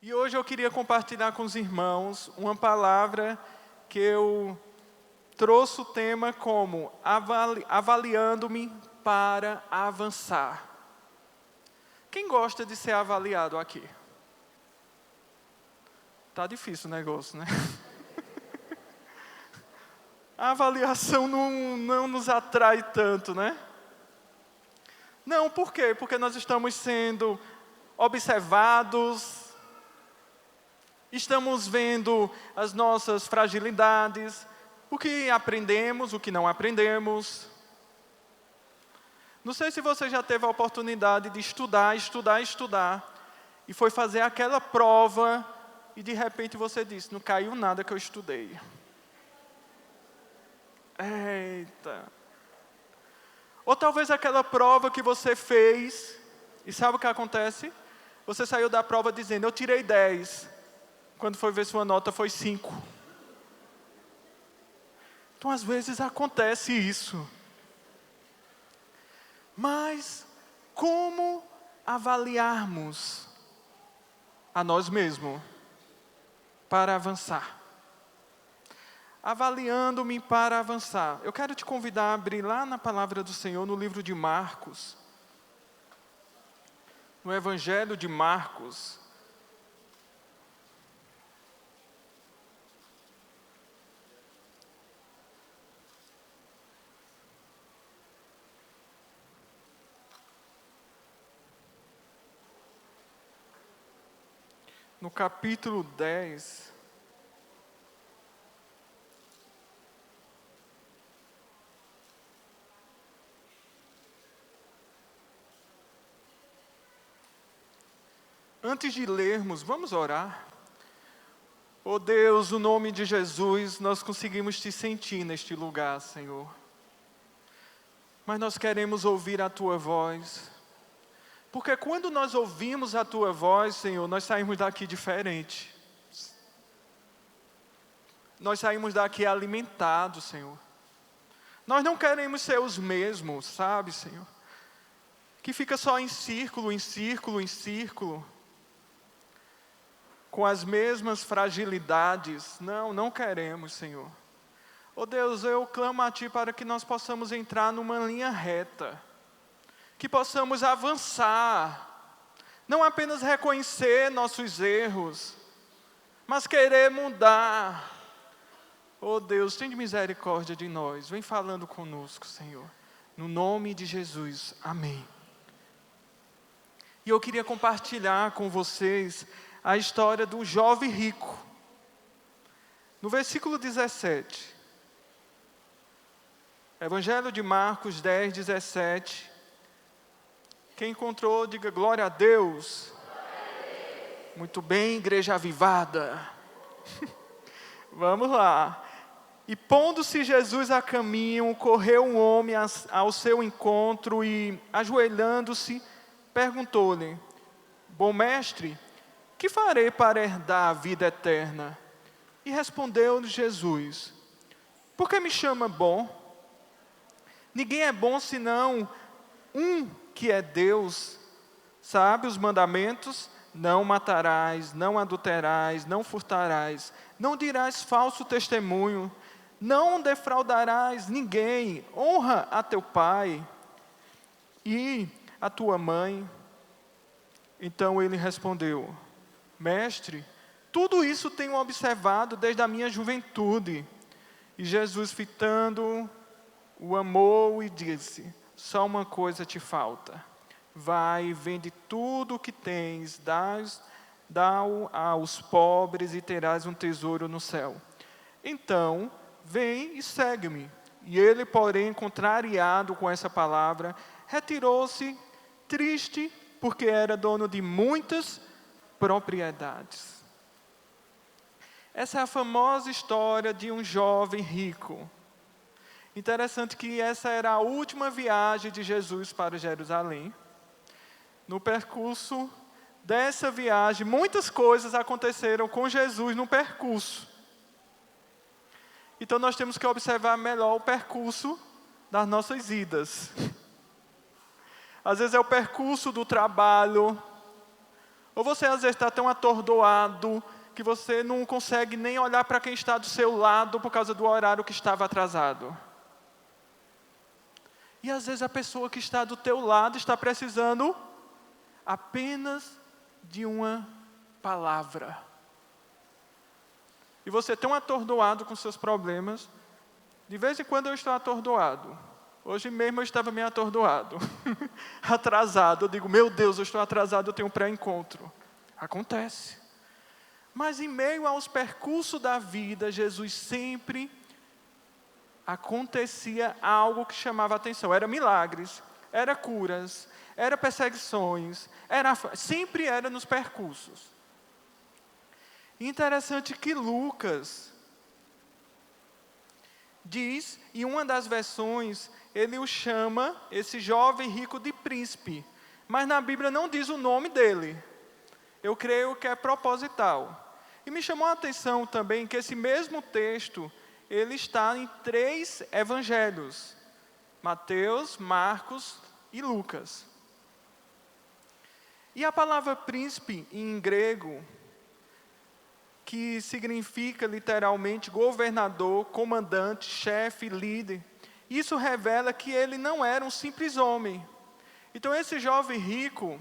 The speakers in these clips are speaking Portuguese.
E hoje eu queria compartilhar com os irmãos uma palavra que eu trouxe o tema como avaliando-me para avançar. Quem gosta de ser avaliado aqui? Tá difícil o negócio, né? A avaliação não nos atrai tanto, né? Não, por quê? Porque nós estamos sendo observados, estamos vendo as nossas fragilidades, o que aprendemos, o que não aprendemos. Não sei se você já teve a oportunidade de estudar, e foi fazer aquela prova, e de repente você disse, não caiu nada que eu estudei. Eita! Ou talvez aquela prova que você fez, e sabe o que acontece? Você saiu da prova dizendo, eu tirei 10. Quando foi ver sua nota foi 5. Então às vezes acontece isso. Mas como avaliarmos a nós mesmos para avançar? Avaliando-me para avançar. Eu quero te convidar a abrir lá na palavra do Senhor, no livro de Marcos. No Evangelho de Marcos. No capítulo 10. Antes de lermos, vamos orar. Oh Deus, no nome de Jesus, nós conseguimos te sentir neste lugar, Senhor. Mas nós queremos ouvir a Tua voz. Porque quando nós ouvimos a Tua voz, Senhor, nós saímos daqui diferente. Nós saímos daqui alimentados, Senhor. Nós não queremos ser os mesmos, sabe, Senhor? Que fica só em círculo, com as mesmas fragilidades. Não queremos, Senhor. Oh Deus, eu clamo a Ti para que nós possamos entrar numa linha reta. Que possamos avançar. Não apenas reconhecer nossos erros, mas querer mudar. Oh Deus, tenha misericórdia de nós. Vem falando conosco, Senhor. No nome de Jesus. Amém. E eu queria compartilhar com vocês a história do jovem rico. No versículo 17. Evangelho de Marcos 10, 17. Quem encontrou, diga glória a Deus. Muito bem, igreja avivada. Vamos lá. E pondo-se Jesus a caminho, correu um homem ao seu encontro e, ajoelhando-se, perguntou-lhe, bom mestre, que farei para herdar a vida eterna? E respondeu-lhe Jesus, por que me chama bom? Ninguém é bom senão um que é Deus. Sabe os mandamentos? Não matarás, não adulterarás, não furtarás, não dirás falso testemunho, não defraudarás ninguém, honra a teu pai e a tua mãe. Então ele respondeu, mestre, tudo isso tenho observado desde a minha juventude. E Jesus, fitando, o amou e disse, só uma coisa te falta. Vai, vende tudo o que tens, dá-o aos pobres e terás um tesouro no céu. Então, vem e segue-me. E ele, porém, contrariado com essa palavra, retirou-se triste, porque era dono de muitas propriedades. Essa é a famosa história de um jovem rico. Interessante que essa era a última viagem de Jesus para Jerusalém. No percurso dessa viagem, muitas coisas aconteceram com Jesus no percurso. Então nós temos que observar melhor o percurso das nossas idas. Às vezes é o percurso do trabalho, Ou você às vezes está tão atordoado que você não consegue nem olhar para quem está do seu lado por causa do horário que estava atrasado. E às vezes a pessoa que está do teu lado está precisando apenas de uma palavra. E você tão atordoado com seus problemas. De vez em quando eu estou atordoado. Hoje mesmo eu estava meio atordoado. Atrasado. Eu digo, meu Deus, eu estou atrasado, eu tenho um pré-encontro. Acontece. Mas em meio aos percursos da vida, Jesus sempre acontecia algo que chamava a atenção. Era milagres, era curas, era perseguições, sempre era nos percursos. Interessante que Lucas diz, em uma das versões, ele o chama, esse jovem rico, de príncipe. Mas na Bíblia não diz o nome dele. Eu creio que é proposital. E me chamou a atenção também que esse mesmo texto, ele está em 3 evangelhos. Mateus, Marcos e Lucas. E a palavra príncipe em grego, que significa literalmente governador, comandante, chefe, líder, isso revela que ele não era um simples homem. Então esse jovem rico,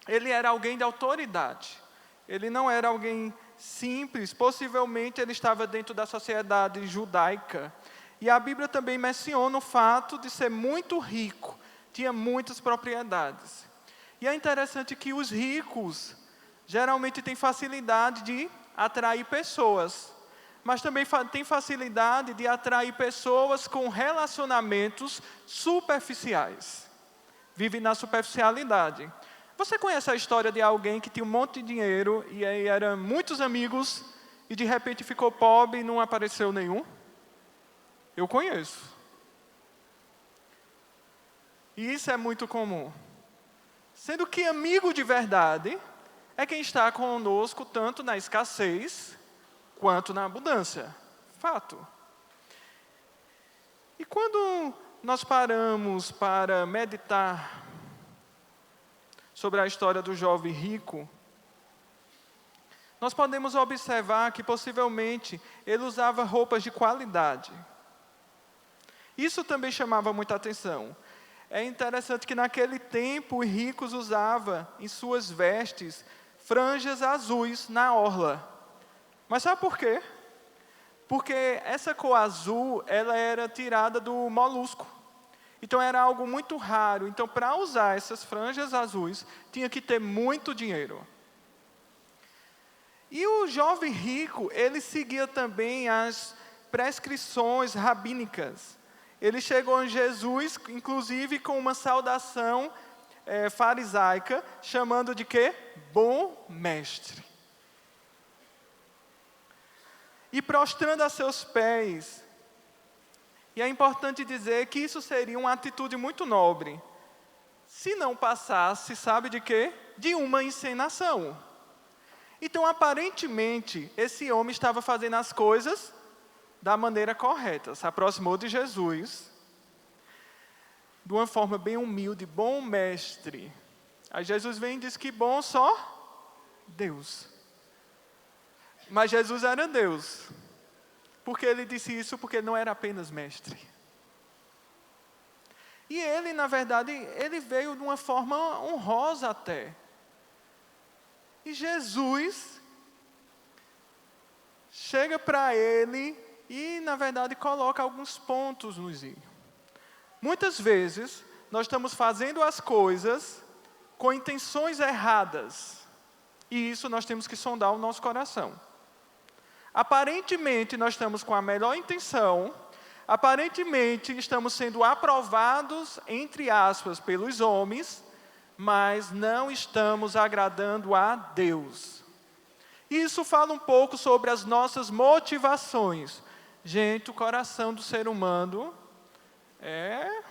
ele era alguém de autoridade. Ele não era alguém simples, possivelmente ele estava dentro da sociedade judaica. E a Bíblia também menciona o fato de ser muito rico, tinha muitas propriedades. E é interessante que os ricos geralmente têm facilidade de atrair pessoas, mas também têm facilidade de atrair pessoas com relacionamentos superficiais. Vivem na superficialidade. Você conhece a história de alguém que tinha um monte de dinheiro e aí eram muitos amigos e de repente ficou pobre e não apareceu nenhum? Eu conheço. E isso é muito comum. Sendo que amigo de verdade é quem está conosco tanto na escassez quanto na abundância. Fato. E quando nós paramos para meditar sobre a história do jovem rico, nós podemos observar que possivelmente ele usava roupas de qualidade. Isso também chamava muita atenção. É interessante que naquele tempo os ricos usavam em suas vestes franjas azuis na orla. Mas sabe por quê? Porque essa cor azul, ela era tirada do molusco. Então era algo muito raro. Então para usar essas franjas azuis, tinha que ter muito dinheiro. E o jovem rico, ele seguia também as prescrições rabínicas. Ele chegou a Jesus, inclusive com uma saudação farisaica, chamando de quê? Bom mestre. E prostrando a seus pés. E é importante dizer que isso seria uma atitude muito nobre. Se não passasse, sabe de quê? De uma encenação. Então, aparentemente, esse homem estava fazendo as coisas da maneira correta. Se aproximou de Jesus, de uma forma bem humilde, bom mestre. Aí Jesus vem e diz que bom só Deus. Mas Jesus era Deus. Por que ele disse isso? Porque ele não era apenas mestre. E ele, na verdade, ele veio de uma forma honrosa até. E Jesus chega para ele e, na verdade, coloca alguns pontos nos i. Muitas vezes, nós estamos fazendo as coisas com intenções erradas. E isso nós temos que sondar o nosso coração. Aparentemente, nós estamos com a melhor intenção. Aparentemente, estamos sendo aprovados, entre aspas, pelos homens, mas não estamos agradando a Deus. Isso fala um pouco sobre as nossas motivações. Gente, o coração do ser humano é...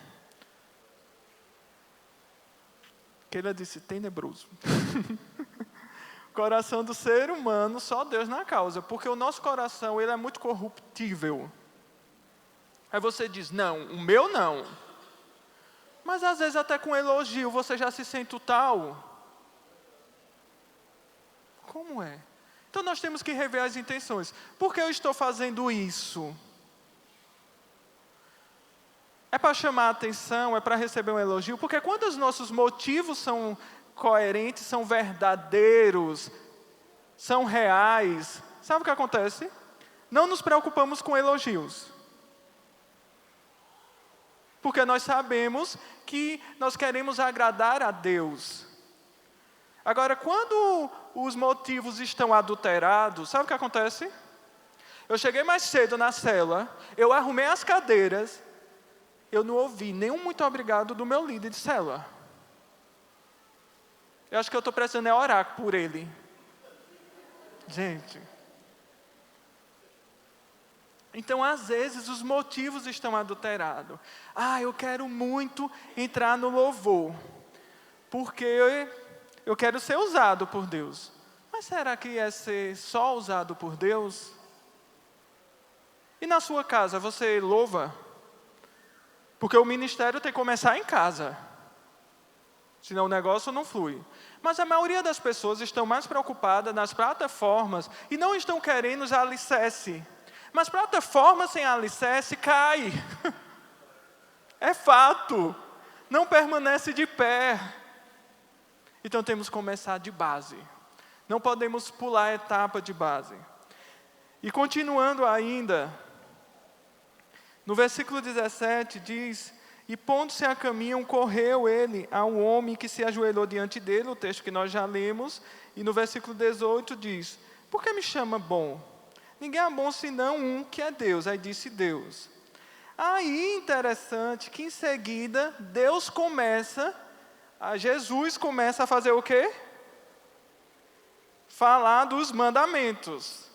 Keila disse, tenebroso. O coração do ser humano, só Deus na causa. Porque o nosso coração, ele é muito corruptível. Aí você diz, não, o meu não. Mas às vezes até com elogio você já se sente o tal. Como é? Então nós temos que rever as intenções. Por que eu estou fazendo isso? É para chamar a atenção? É para receber um elogio? Porque quando os nossos motivos são coerentes, são verdadeiros, são reais, sabe o que acontece? Não nos preocupamos com elogios. Porque nós sabemos que nós queremos agradar a Deus. Agora, quando os motivos estão adulterados, sabe o que acontece? Eu cheguei mais cedo na cela, eu arrumei as cadeiras, eu não ouvi nenhum muito obrigado do meu líder de cela. Eu acho que eu estou precisando orar por ele. Gente. Então, às vezes, os motivos estão adulterados. Eu quero muito entrar no louvor, porque eu quero ser usado por Deus. Mas será que é ser só usado por Deus? E na sua casa, você louva? Porque o ministério tem que começar em casa. Senão o negócio não flui. Mas a maioria das pessoas estão mais preocupadas nas plataformas e não estão querendo os alicerce. Mas plataforma sem alicerce cai. É fato. Não permanece de pé. Então temos que começar de base. Não podemos pular a etapa de base. E continuando ainda, no versículo 17 diz: e pondo-se a caminho, correu ele a um homem que se ajoelhou diante dele, o texto que nós já lemos, e no versículo 18 diz: por que me chama bom? Ninguém é bom senão um que é Deus. Aí disse Deus. Aí interessante que em seguida Jesus começa a fazer o quê? Falar dos mandamentos.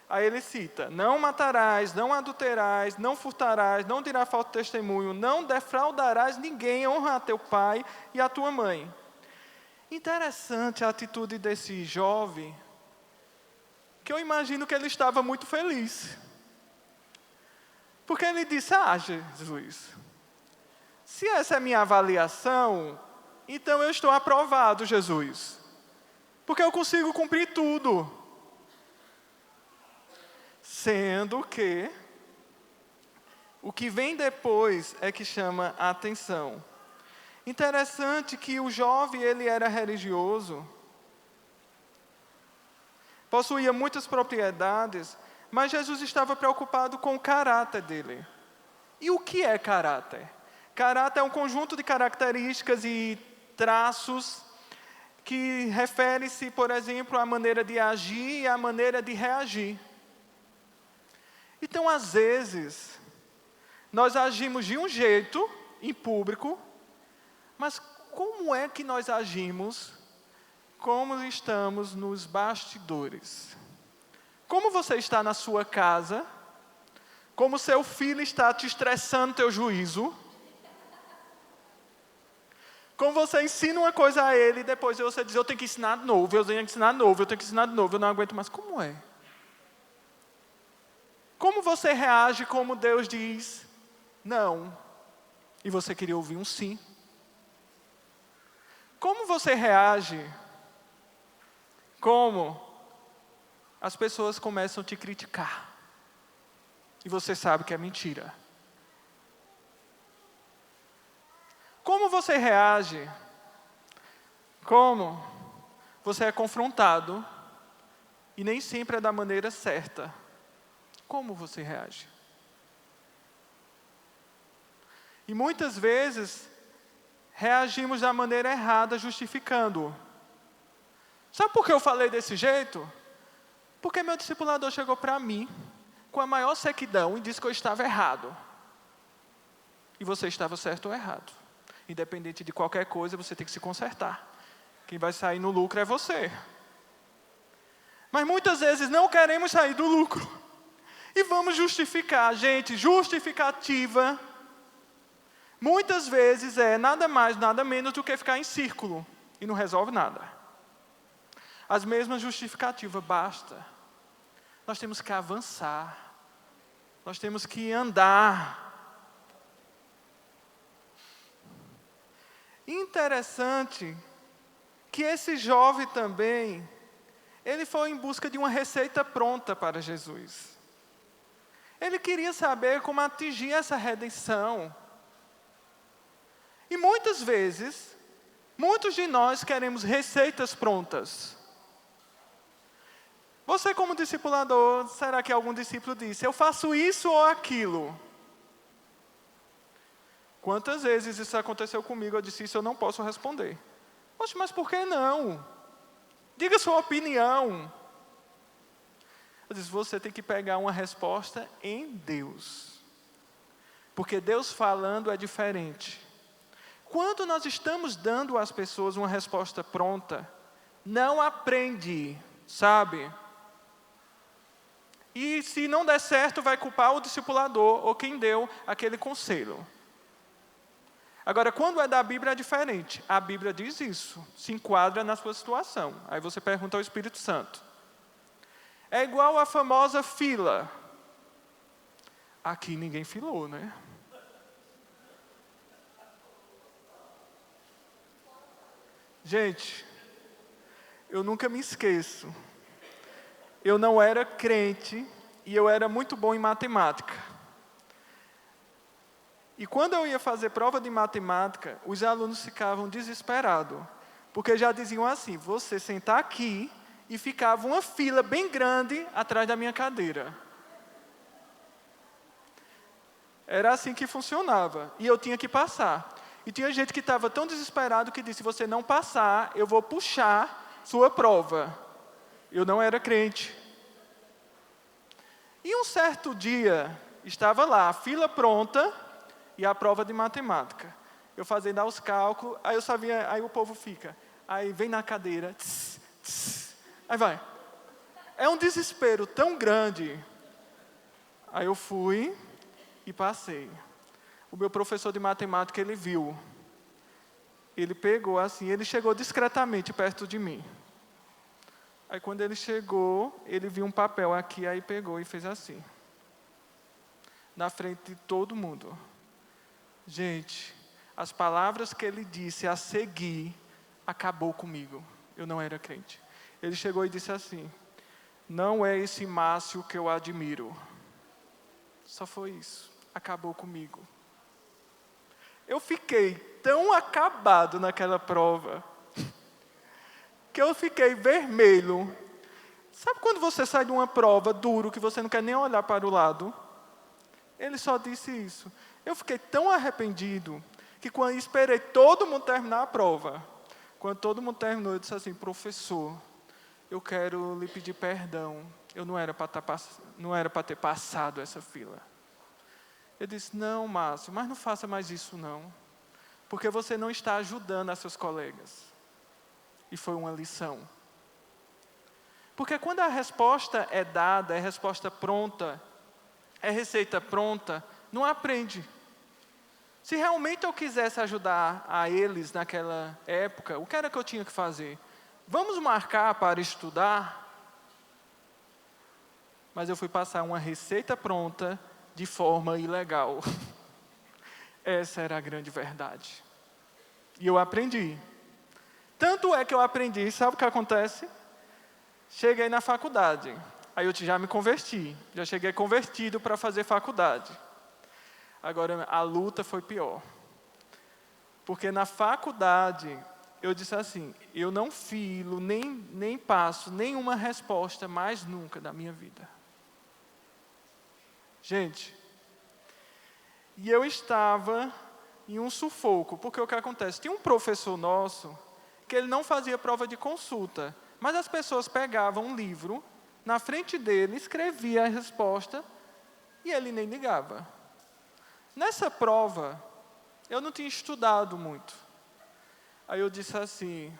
Aí ele cita: não matarás, não adulterarás, não furtarás, não dirás falso testemunho, não defraudarás ninguém, honra a teu pai e a tua mãe. Interessante a atitude desse jovem, que eu imagino que ele estava muito feliz. Porque ele disse: Jesus, se essa é a minha avaliação, então eu estou aprovado, Jesus. Porque eu consigo cumprir tudo. Sendo que o que vem depois é que chama a atenção. Interessante que o jovem, ele era religioso, possuía muitas propriedades, mas Jesus estava preocupado com o caráter dele. E o que é caráter? Caráter é um conjunto de características e traços que refere-se, por exemplo, à maneira de agir e à maneira de reagir. Então, às vezes, nós agimos de um jeito em público, mas como é que nós agimos como estamos nos bastidores? Como você está na sua casa? Como seu filho está te estressando teu juízo? Como você ensina uma coisa a ele e depois você diz: eu tenho que ensinar de novo, eu tenho que ensinar de novo, eu tenho que ensinar de novo, eu não aguento mais. Como é? Como você reage como Deus diz não, e você queria ouvir um sim? Como você reage como as pessoas começam a te criticar, e você sabe que é mentira? Como você reage como você é confrontado, e nem sempre é da maneira certa? Como você reage? E muitas vezes, reagimos da maneira errada, justificando. Sabe por que eu falei desse jeito? Porque meu discipulador chegou para mim, com a maior sequidão, e disse que eu estava errado. E você estava certo ou errado. Independente de qualquer coisa, você tem que se consertar. Quem vai sair no lucro é você. Mas muitas vezes não queremos sair do lucro. E vamos justificar. Gente, justificativa, muitas vezes é nada mais, nada menos do que ficar em círculo. E não resolve nada. As mesmas justificativas, basta. Nós temos que avançar. Nós temos que andar. Interessante que esse jovem também, Ele foi em busca de uma receita pronta para Jesus. Ele queria saber como atingir essa redenção. E muitas vezes, muitos de nós queremos receitas prontas. Você como discipulador, será que algum discípulo disse, eu faço isso ou aquilo? Quantas vezes isso aconteceu comigo, eu disse, isso eu não posso responder. Poxa, mas por que não? Diga sua opinião. Eu disse, você tem que pegar uma resposta em Deus. Porque Deus falando é diferente. Quando nós estamos dando às pessoas uma resposta pronta, não aprende, sabe? E se não der certo, vai culpar o discipulador ou quem deu aquele conselho. Agora, quando é da Bíblia é diferente. A Bíblia diz isso, se enquadra na sua situação. Aí você pergunta ao Espírito Santo. É igual a famosa fila. Aqui ninguém filou, né? Gente, eu nunca me esqueço. Eu não era crente e eu era muito bom em matemática. E quando eu ia fazer prova de matemática, os alunos ficavam desesperados. Porque já diziam assim, você sentar aqui e ficava uma fila bem grande atrás da minha cadeira. Era assim que funcionava. E eu tinha que passar. E tinha gente que estava tão desesperado que disse, se você não passar, eu vou puxar sua prova. Eu não era crente. E um certo dia, estava lá, a fila pronta e a prova de matemática. Eu fazendo os cálculos, aí eu sabia, aí o povo fica. Aí vem na cadeira, tss, tss, aí vai. É um desespero tão grande. Aí eu fui e passei. O meu professor de matemática, ele viu. Ele pegou assim, ele chegou discretamente perto de mim. Aí quando ele chegou, ele viu um papel aqui, aí pegou e fez assim. Na frente de todo mundo. Gente, as palavras que ele disse a seguir, acabou comigo. Eu não era crente. Ele chegou e disse assim, não é esse Márcio que eu admiro. Só foi isso. Acabou comigo. Eu fiquei tão acabado naquela prova, que eu fiquei vermelho. Sabe quando você sai de uma prova duro, que você não quer nem olhar para o lado? Ele só disse isso. Eu fiquei tão arrependido, que quando esperei todo mundo terminar a prova, quando todo mundo terminou, eu disse assim, professor, eu quero lhe pedir perdão, eu não era para ter passado essa fila. Eu disse, não, Márcio, mas não faça mais isso não, porque você não está ajudando a seus colegas. E foi uma lição. Porque quando a resposta é dada, é resposta pronta, é receita pronta, não aprende. Se realmente eu quisesse ajudar a eles naquela época, o que era que eu tinha que fazer? Vamos marcar para estudar? Mas eu fui passar uma receita pronta de forma ilegal. Essa era a grande verdade. E eu aprendi. Tanto é que eu aprendi, sabe o que acontece? Cheguei na faculdade, aí eu já me converti, já cheguei convertido para fazer faculdade. Agora, a luta foi pior. Porque na faculdade, eu disse assim, eu não filo, nem passo nenhuma resposta mais nunca da minha vida. Gente, e eu estava em um sufoco, porque o que acontece? Tinha um professor nosso, que ele não fazia prova de consulta, mas as pessoas pegavam um livro, na frente dele, escrevia a resposta, e ele nem ligava. Nessa prova, eu não tinha estudado muito. Aí eu disse assim,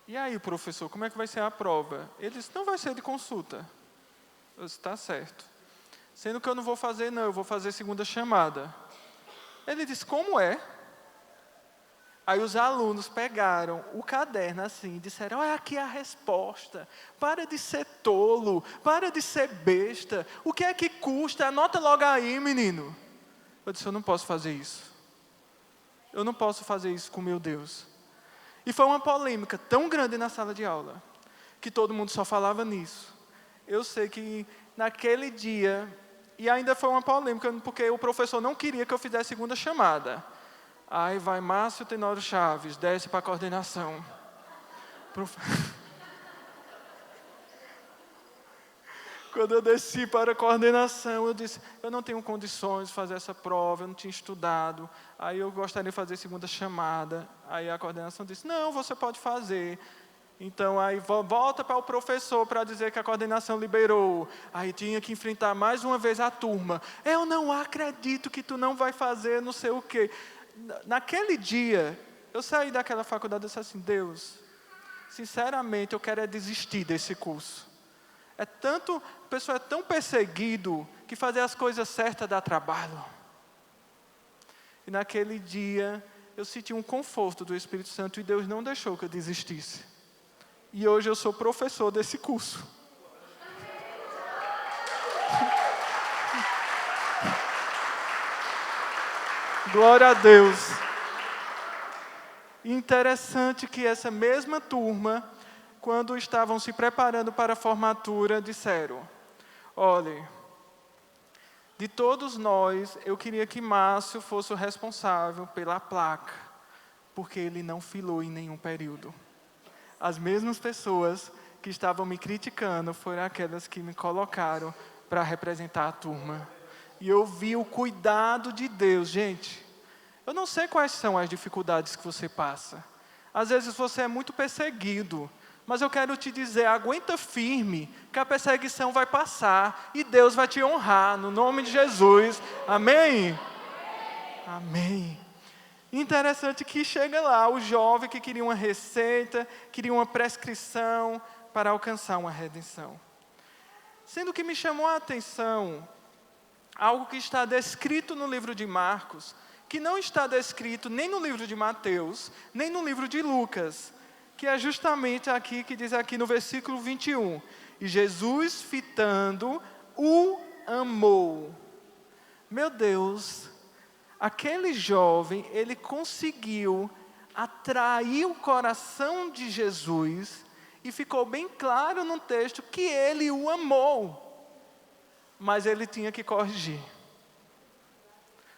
e aí, professor, como é que vai ser a prova? Ele disse, não vai ser de consulta. Eu disse, está certo. Sendo que eu não vou fazer, não, eu vou fazer segunda chamada. Ele disse, como é? Aí os alunos pegaram o caderno assim e disseram, olha aqui a resposta, para de ser tolo, para de ser besta, o que é que custa? Anota logo aí, menino. Eu disse, eu não posso fazer isso. Eu não posso fazer isso com meu Deus. E foi uma polêmica tão grande na sala de aula, que todo mundo só falava nisso. Eu sei que naquele dia, e ainda foi uma polêmica, porque o professor não queria que eu fizesse segunda chamada. Aí vai Márcio Tenório Chaves, desce para a coordenação. Quando eu desci para a coordenação, eu disse, eu não tenho condições de fazer essa prova, eu não tinha estudado, aí eu gostaria de fazer segunda chamada. Aí a coordenação disse, não, você pode fazer. Então, aí volta para o professor para dizer que a coordenação liberou. Aí tinha que enfrentar mais uma vez a turma. Eu não acredito que tu não vai fazer não sei o quê. Naquele dia, eu saí daquela faculdade e disse assim, Deus, sinceramente, eu quero desistir desse curso. O pessoal é tão perseguido que fazer as coisas certas dá trabalho. E naquele dia, eu senti um conforto do Espírito Santo e Deus não deixou que eu desistisse. E hoje eu sou professor desse curso. Glória a Deus. Interessante que essa mesma turma, quando estavam se preparando para a formatura, disseram, olhe, de todos nós, eu queria que Márcio fosse o responsável pela placa, porque ele não filou em nenhum período. As mesmas pessoas que estavam me criticando foram aquelas que me colocaram para representar a turma. E eu vi o cuidado de Deus. Gente, eu não sei quais são as dificuldades que você passa. Às vezes você é muito perseguido. Mas eu quero te dizer, aguenta firme, que a perseguição vai passar e Deus vai te honrar, no nome de Jesus. Amém? Amém. Interessante que chega lá o jovem que queria uma receita, queria uma prescrição para alcançar uma redenção. Sendo que me chamou a atenção algo que está descrito no livro de Marcos, que não está descrito nem no livro de Mateus, nem no livro de Lucas, que é justamente aqui, que diz aqui no versículo 21. E Jesus, fitando, o amou. Meu Deus, aquele jovem, ele conseguiu atrair o coração de Jesus, e ficou bem claro no texto que ele o amou. Mas ele tinha que corrigir.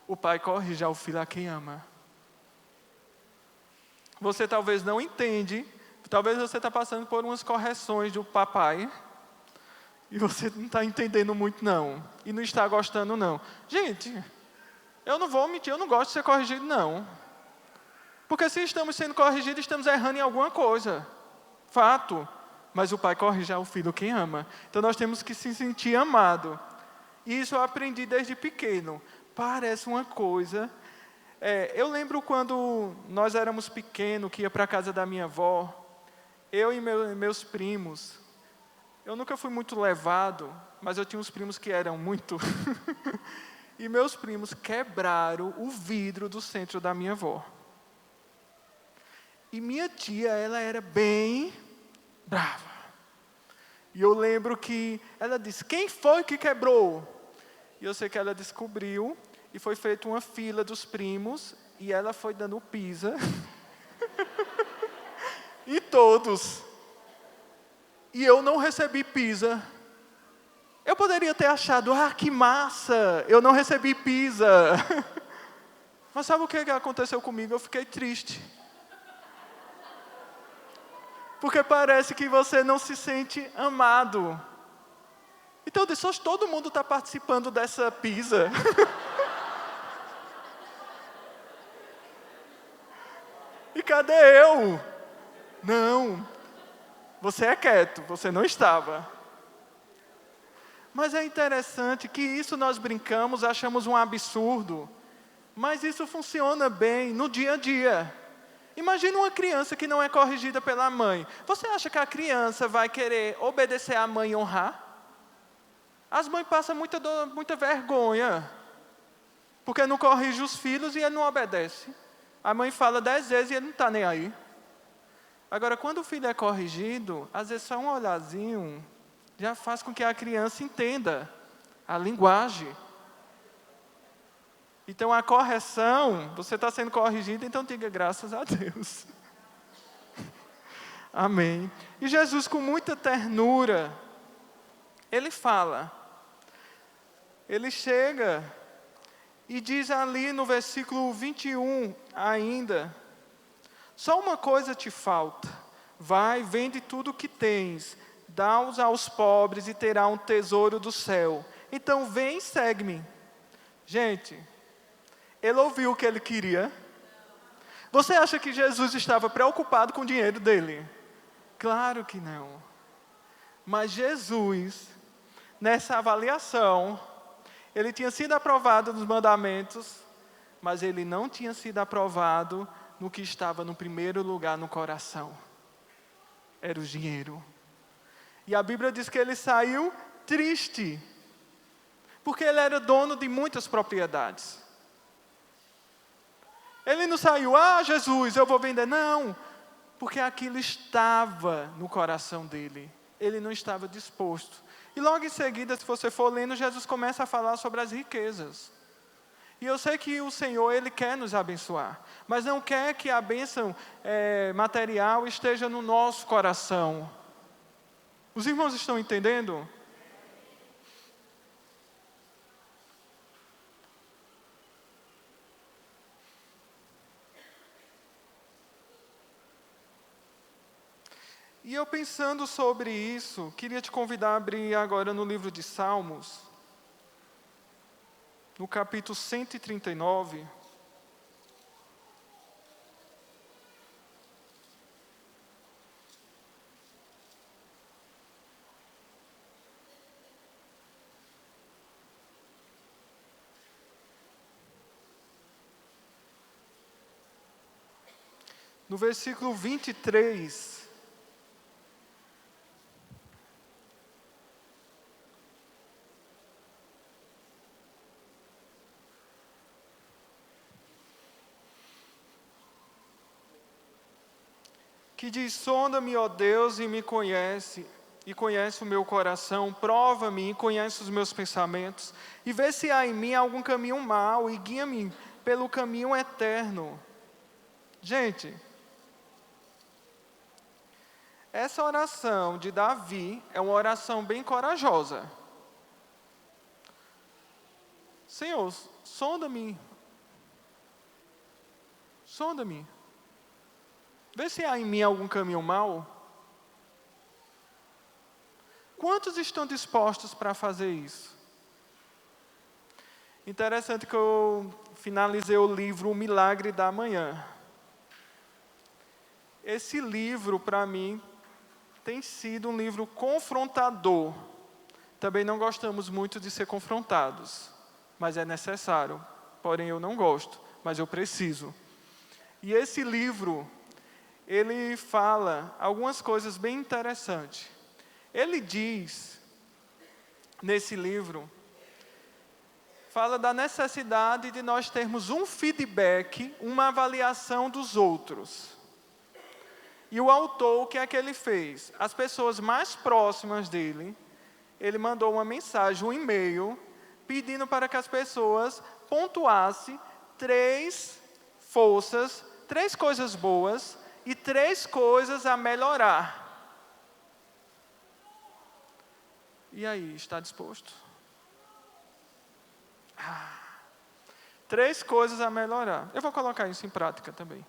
O pai corrige ao filho a quem ama. Você talvez não entende, talvez você está passando por umas correções do papai, e você não está entendendo muito não, e não está gostando não. Gente, eu não vou mentir, eu não gosto de ser corrigido não. Porque se estamos sendo corrigidos, estamos errando em alguma coisa. Fato. Mas o pai corrige ao filho quem ama. Então nós temos que se sentir amado. E isso eu aprendi desde pequeno. Parece uma coisa... eu lembro quando nós éramos pequenos, que ia para a casa da minha avó, eu e meus primos, eu nunca fui muito levado, mas eu tinha uns primos que eram muito, e meus primos quebraram o vidro do centro da minha avó. E minha tia, ela era bem brava. E eu lembro que ela disse, quem foi que quebrou? E eu sei que ela descobriu, e foi feita uma fila dos primos, e ela foi dando pisa. E todos. E eu não recebi pisa. Eu poderia ter achado, que massa, eu não recebi pisa. Mas sabe o que aconteceu comigo? Eu fiquei triste. Porque parece que você não se sente amado. Então eu disse, todo mundo está participando dessa pisa. E cadê eu? Não, você é quieto, você não estava. Mas é interessante que isso nós brincamos, achamos um absurdo, mas isso funciona bem no dia a dia. Imagina uma criança que não é corrigida pela mãe. Você acha que a criança vai querer obedecer à mãe e honrar? As mães passam muita dor, muita vergonha, porque não corrige os filhos e ele não obedece. A mãe fala 10 vezes e ele não está nem aí. Agora, quando o filho é corrigido, às vezes só um olhazinho já faz com que a criança entenda a linguagem. Então, a correção, você está sendo corrigido, então diga graças a Deus. Amém. E Jesus, com muita ternura, ele fala, ele chega e diz ali no versículo 21 ainda: só uma coisa te falta, vai, vende tudo o que tens, dá-os aos pobres e terá um tesouro do céu. Então vem e segue-me. Gente, ele ouviu o que ele queria. Você acha que Jesus estava preocupado com o dinheiro dele? Claro que não. Mas Jesus, nessa avaliação, ele tinha sido aprovado nos mandamentos, mas ele não tinha sido aprovado no que estava no primeiro lugar no coração. Era o dinheiro. E a Bíblia diz que ele saiu triste, porque ele era dono de muitas propriedades. Ele não saiu, Jesus, eu vou vender. Não, porque aquilo estava no coração dele. Ele não estava disposto. E logo em seguida, se você for lendo, Jesus começa a falar sobre as riquezas. E eu sei que o Senhor, Ele quer nos abençoar, mas não quer que a bênção material esteja no nosso coração. Os irmãos estão entendendo? E eu pensando sobre isso, queria te convidar a abrir agora no livro de Salmos, no capítulo 139. No versículo 23. Que diz: sonda-me, ó Deus, e me conhece, e conhece o meu coração, prova-me e conhece os meus pensamentos, e vê se há em mim algum caminho mau, e guia-me pelo caminho eterno. Gente, essa oração de Davi é uma oração bem corajosa. Senhor, sonda-me. Sonda-me. Vê se há em mim algum caminho mau. Quantos estão dispostos para fazer isso? Interessante que eu finalizei o livro O Milagre da Manhã. Esse livro, para mim, tem sido um livro confrontador. Também não gostamos muito de ser confrontados, mas é necessário. Porém, eu não gosto, mas eu preciso. E esse livro, ele fala algumas coisas bem interessantes. Ele diz, nesse livro, fala da necessidade de nós termos um feedback, uma avaliação dos outros. E o autor, o que é que ele fez? As pessoas mais próximas dele, ele mandou uma mensagem, um e-mail, pedindo para que as pessoas pontuassem 3 forças, 3 coisas boas e 3 coisas a melhorar. E aí, está disposto? 3 coisas a melhorar. Eu vou colocar isso em prática também.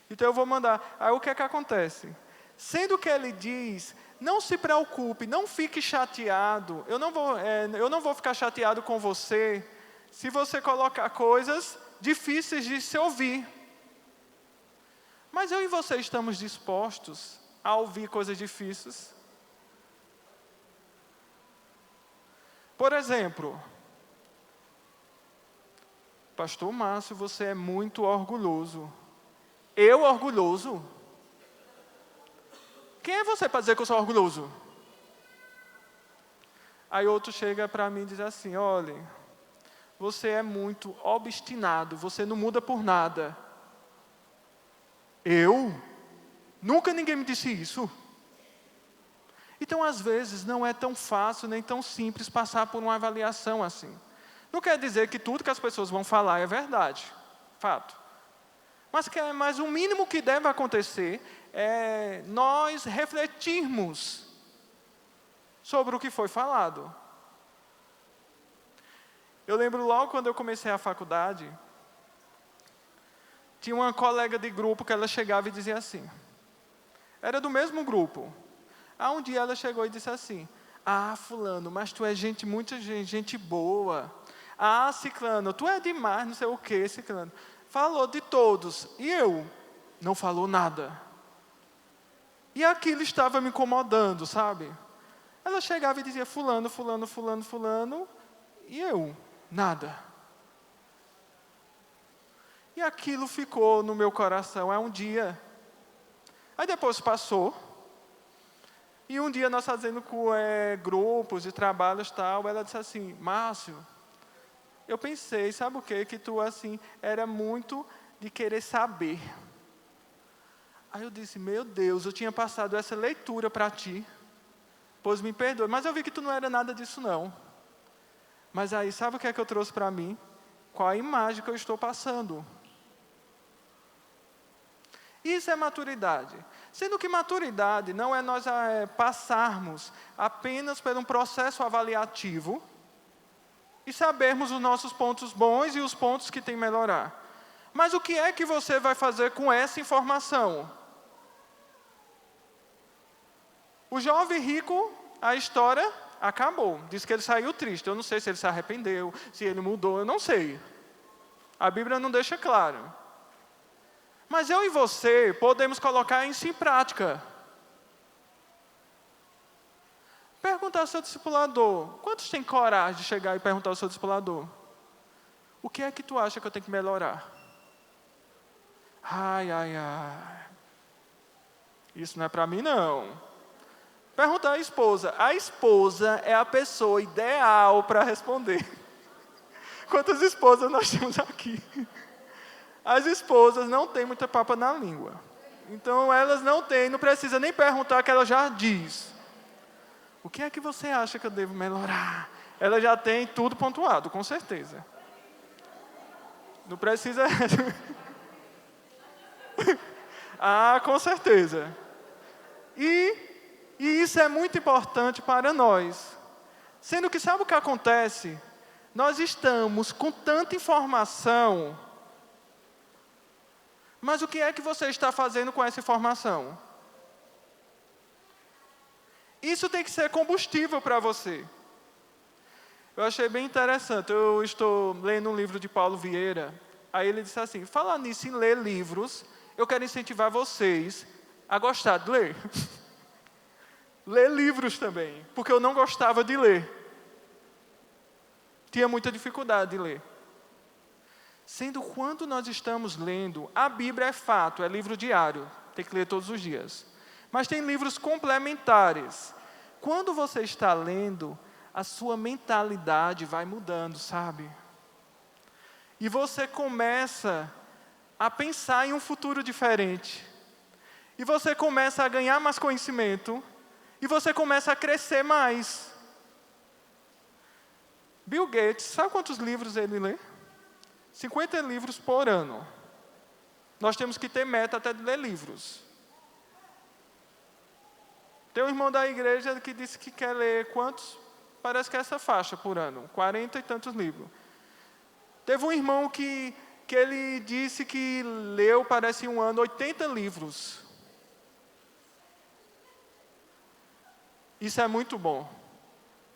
Então eu vou mandar. Aí o que é que acontece? Sendo que ele diz, não se preocupe, não fique chateado. Eu não vou ficar chateado com você se você colocar coisas difíceis de se ouvir. Mas eu e você estamos dispostos a ouvir coisas difíceis? Por exemplo, Pastor Márcio, você é muito orgulhoso. Eu orgulhoso? Quem é você para dizer que eu sou orgulhoso? Aí outro chega para mim e diz assim, olha, você é muito obstinado, você não muda por nada. Eu? Nunca ninguém me disse isso. Então, às vezes, não é tão fácil nem tão simples passar por uma avaliação assim. Não quer dizer que tudo que as pessoas vão falar é verdade, fato. Mas o mínimo que deve acontecer nós refletirmos sobre o que foi falado. Eu lembro logo quando eu comecei a faculdade, tinha uma colega de grupo que ela chegava e dizia assim, era do mesmo grupo. Um dia ela chegou e disse assim, fulano, mas tu é gente boa. Ciclano, tu é demais, não sei o que, ciclano. Falou de todos, e eu? Não falou nada. E aquilo estava me incomodando, sabe? Ela chegava e dizia, fulano, fulano, fulano, fulano, e eu? Nada. E aquilo ficou no meu coração, um dia. Aí depois passou, e um dia nós fazendo grupos de trabalhos e tal, ela disse assim, Márcio, eu pensei, sabe o quê? Que tu assim, era muito de querer saber. Aí eu disse, meu Deus, eu tinha passado essa leitura para ti, pois me perdoe, mas eu vi que tu não era nada disso não. Mas aí, sabe o que é que eu trouxe para mim? Qual a imagem que eu estou passando? Isso é maturidade. Sendo que maturidade não é nós passarmos apenas por um processo avaliativo e sabermos os nossos pontos bons e os pontos que tem que melhorar. Mas o que é que você vai fazer com essa informação? O jovem rico, a história acabou. Diz que ele saiu triste. Eu não sei se ele se arrependeu, se ele mudou, eu não sei. A Bíblia não deixa claro. Mas eu e você podemos colocar isso em prática. Perguntar ao seu discipulador. Quantos têm coragem de chegar e perguntar ao seu discipulador? O que é que tu acha que eu tenho que melhorar? Ai. Isso não é para mim, não. Perguntar à esposa. A esposa é a pessoa ideal para responder. Quantas esposas nós temos aqui? As esposas não têm muita papa na língua. Então, elas não precisa nem perguntar, que ela já diz. O que é que você acha que eu devo melhorar? Ela já tem tudo pontuado, com certeza. Não precisa... com certeza. E isso é muito importante para nós. Sendo que, sabe o que acontece? Nós estamos com tanta informação... Mas o que é que você está fazendo com essa informação? Isso tem que ser combustível para você. Eu achei bem interessante. Eu estou lendo um livro de Paulo Vieira. Aí ele disse assim, falar nisso em ler livros, eu quero incentivar vocês a gostar de ler. Ler livros também, porque eu não gostava de ler. Tinha muita dificuldade de ler. Sendo quando nós estamos lendo, a Bíblia é fato, é livro diário, tem que ler todos os dias. Mas tem livros complementares. Quando você está lendo, a sua mentalidade vai mudando, sabe? E você começa a pensar em um futuro diferente. E você começa a ganhar mais conhecimento. E você começa a crescer mais. Bill Gates, sabe quantos livros ele lê? 50 livros por ano. Nós temos que ter meta até de ler livros. Tem um irmão da igreja que disse que quer ler quantos? Parece que é essa faixa por ano. 40 e tantos livros. Teve um irmão que ele disse que leu, parece um ano, 80 livros. Isso é muito bom.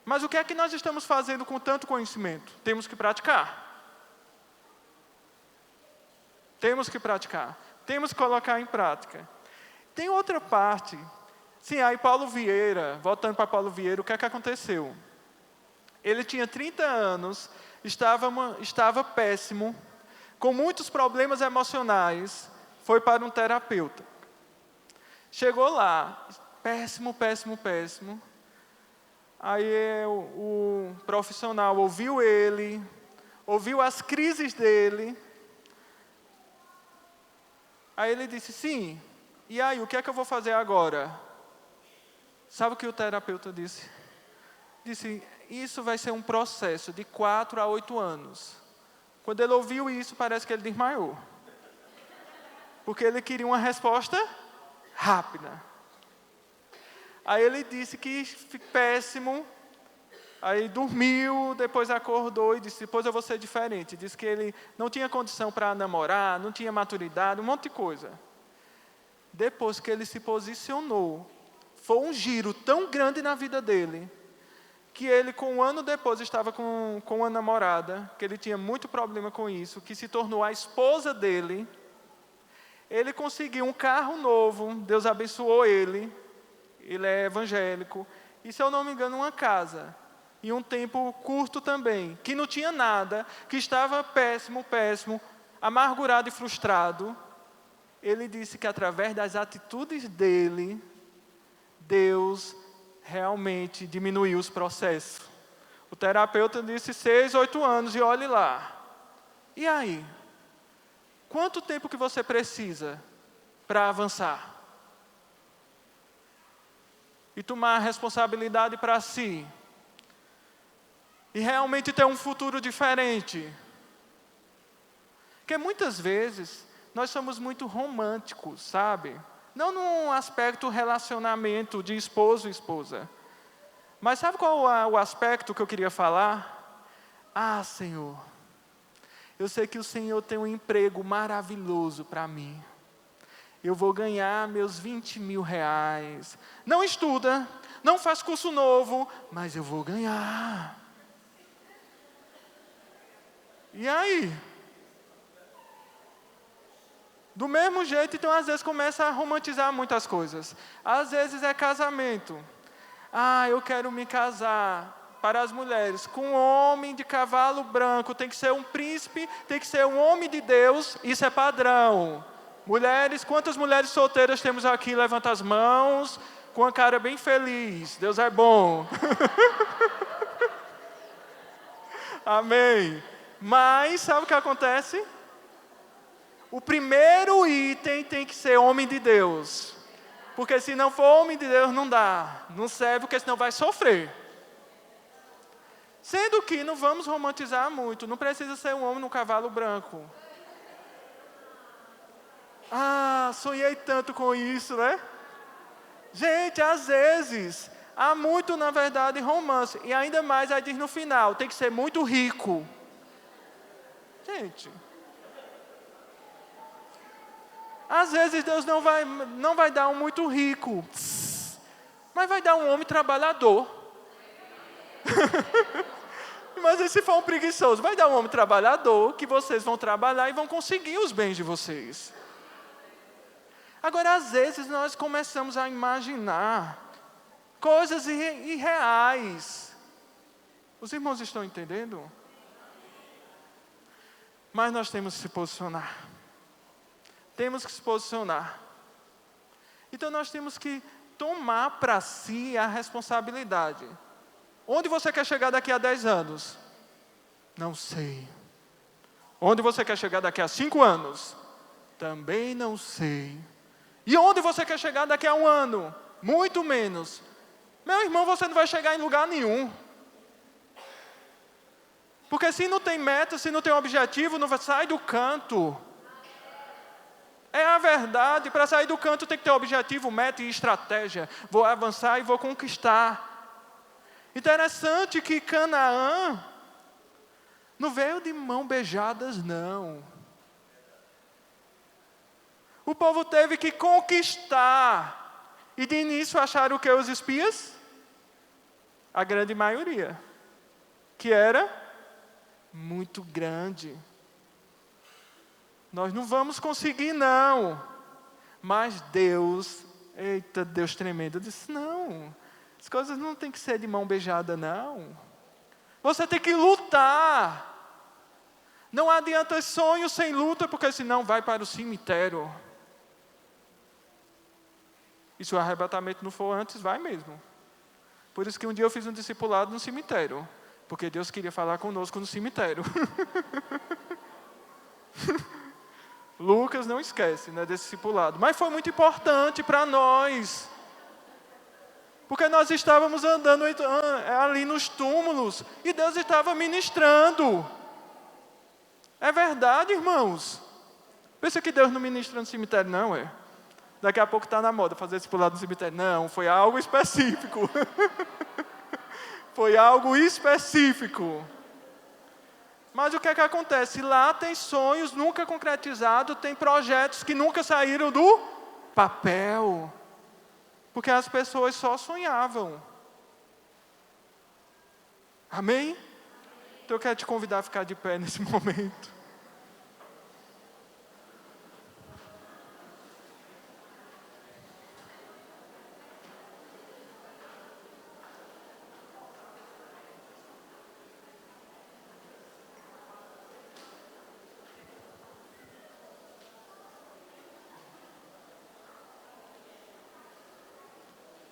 Mas o que é que nós estamos fazendo com tanto conhecimento? Temos que praticar. Temos que praticar. Temos que colocar em prática. Tem outra parte. Sim, aí Paulo Vieira, voltando para Paulo Vieira, o que é que aconteceu? Ele tinha 30 anos, estava péssimo, com muitos problemas emocionais, foi para um terapeuta. Chegou lá, péssimo. Aí o profissional ouviu ele, ouviu as crises dele. Aí ele disse, sim, e aí, o que é que eu vou fazer agora? Sabe o que o terapeuta disse? Disse, isso vai ser um processo de 4 a 8 anos. Quando ele ouviu isso, parece que ele desmaiou. Porque ele queria uma resposta rápida. Aí ele disse que péssimo, aí dormiu, depois acordou e disse, depois eu vou ser diferente. Disse que ele não tinha condição para namorar, não tinha maturidade, um monte de coisa. Depois que ele se posicionou, foi um giro tão grande na vida dele, que ele, com um ano depois, estava com uma namorada, que ele tinha muito problema com isso, que se tornou a esposa dele. Ele conseguiu um carro novo, Deus abençoou ele é evangélico, e, se eu não me engano, uma casa, em um tempo curto também, que não tinha nada, que estava péssimo, amargurado e frustrado. Ele disse que através das atitudes dele, Deus realmente diminuiu os processos. O terapeuta disse 6, 8 anos, e olhe lá. E aí? Quanto tempo que você precisa para avançar? E tomar a responsabilidade para si. E realmente ter um futuro diferente. Porque muitas vezes, nós somos muito românticos, sabe? Não num aspecto relacionamento de esposo e esposa. Mas sabe qual é o aspecto que eu queria falar? Ah, Senhor, eu sei que o Senhor tem um emprego maravilhoso para mim. Eu vou ganhar meus 20 mil reais. Não estuda, não faz curso novo, mas eu vou ganhar. E aí? Do mesmo jeito, então, às vezes, começa a romantizar muitas coisas. Às vezes é casamento. Ah, eu quero me casar, para as mulheres, com um homem de cavalo branco. Tem que ser um príncipe, tem que ser um homem de Deus. Isso é padrão. Mulheres, quantas mulheres solteiras temos aqui? Levanta as mãos, com a cara bem feliz. Deus é bom. Amém. Mas, sabe o que acontece? O primeiro item tem que ser homem de Deus. Porque se não for homem de Deus, não dá. Não serve, porque senão vai sofrer. Sendo que não vamos romantizar muito. Não precisa ser um homem no cavalo branco. Ah, sonhei tanto com isso, né? Gente, às vezes, há muito, na verdade, romance. E ainda mais, aí diz no final, tem que ser muito rico. Gente... Às vezes Deus não vai dar um muito rico, mas vai dar um homem trabalhador. Mas se for um preguiçoso, vai dar um homem trabalhador, que vocês vão trabalhar e vão conseguir os bens de vocês. Agora, às vezes, nós começamos a imaginar coisas irreais. Os irmãos estão entendendo? Mas nós temos que se posicionar. Temos que se posicionar. Então nós temos que tomar para si a responsabilidade. Onde você quer chegar daqui a 10 anos? Não sei. Onde você quer chegar daqui a 5 anos? Também não sei. E onde você quer chegar daqui a 1 ano? Muito menos. Meu irmão, você não vai chegar em lugar nenhum. Porque se não tem meta, se não tem objetivo, não vai sair do canto. É a verdade, para sair do canto tem que ter objetivo, meta e estratégia. Vou avançar e vou conquistar. Interessante que Canaã não veio de mãos beijadas, não. O povo teve que conquistar. E de início acharam o que os espias? A grande maioria. Que era muito grande. Nós não vamos conseguir, não. Mas Deus, eita, Deus tremendo, disse, não, as coisas não tem que ser de mão beijada, não. Você tem que lutar. Não adianta sonho sem luta, porque senão vai para o cemitério. E se o arrebatamento não for antes, vai mesmo. Por isso que um dia eu fiz um discipulado no cemitério. Porque Deus queria falar conosco no cemitério. Lucas não esquece, né, desse discipulado. Mas foi muito importante para nós. Porque nós estávamos andando ali nos túmulos. E Deus estava ministrando. É verdade, irmãos. Pensa que Deus não ministra no cemitério, não, é? Daqui a pouco está na moda fazer discipulado no cemitério. Não, foi algo específico. Foi algo específico. Mas o que é que acontece? Lá tem sonhos nunca concretizados, tem projetos que nunca saíram do papel. Porque as pessoas só sonhavam. Amém? Então eu quero te convidar a ficar de pé nesse momento.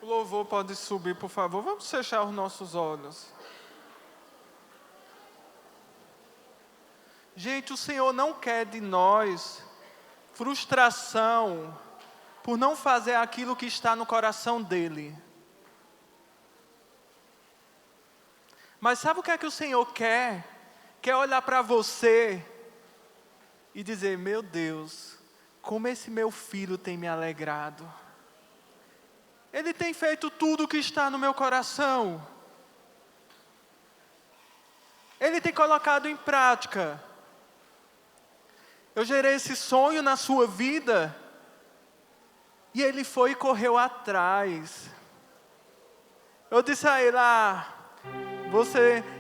O louvor pode subir, por favor. Vamos fechar os nossos olhos. Gente, o Senhor não quer de nós frustração por não fazer aquilo que está no coração dEle. Mas sabe o que é que o Senhor quer? Quer olhar para você e dizer: meu Deus, como esse meu filho tem me alegrado. Ele tem feito tudo o que está no meu coração. Ele tem colocado em prática. Eu gerei esse sonho na sua vida. E ele foi e correu atrás. Eu disse a ele: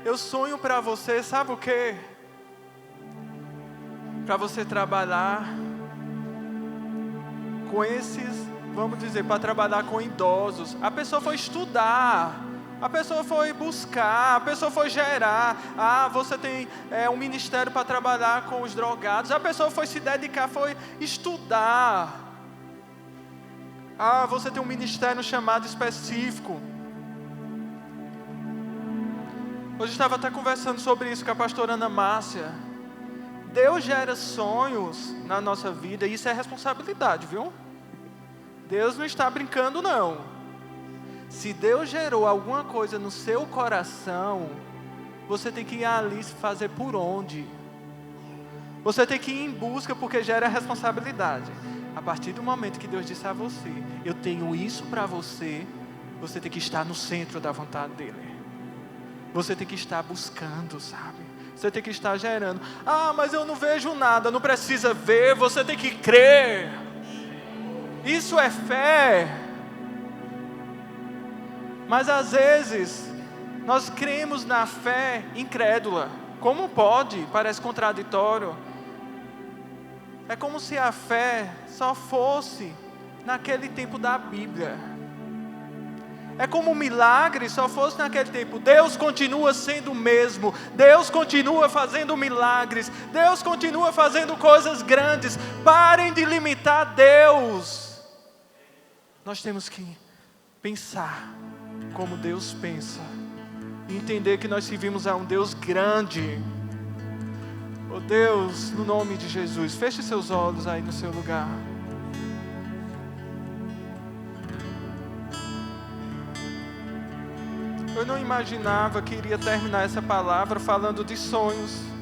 eu sonho para você, sabe o quê? Para você trabalhar com esses... Vamos dizer, para trabalhar com idosos. A pessoa foi estudar, a pessoa foi buscar, a pessoa foi gerar. Você tem um ministério para trabalhar com os drogados. A pessoa foi se dedicar, foi estudar. Você tem um ministério chamado específico. Hoje estava até conversando sobre isso com a pastora Ana Márcia. Deus gera sonhos na nossa vida e isso é responsabilidade, viu? Deus não está brincando, não. Se Deus gerou alguma coisa no seu coração, você tem que ir ali fazer por onde? Você tem que ir em busca, porque gera responsabilidade. A partir do momento que Deus disse a você: eu tenho isso para você, você tem que estar no centro da vontade dEle. Você tem que estar buscando, sabe? Você tem que estar gerando. Mas eu não vejo nada. Não precisa ver, você tem que crer. Isso é fé. Mas às vezes nós cremos na fé incrédula. Como pode? Parece contraditório. É como se a fé só fosse naquele tempo da Bíblia. É como um milagre só fosse naquele tempo. Deus continua sendo o mesmo. Deus continua fazendo milagres. Deus continua fazendo coisas grandes. Parem de limitar Deus. Nós temos que pensar como Deus pensa. E entender que nós servimos a um Deus grande. Oh Deus, no nome de Jesus, feche seus olhos aí no seu lugar. Eu não imaginava que iria terminar essa palavra falando de sonhos.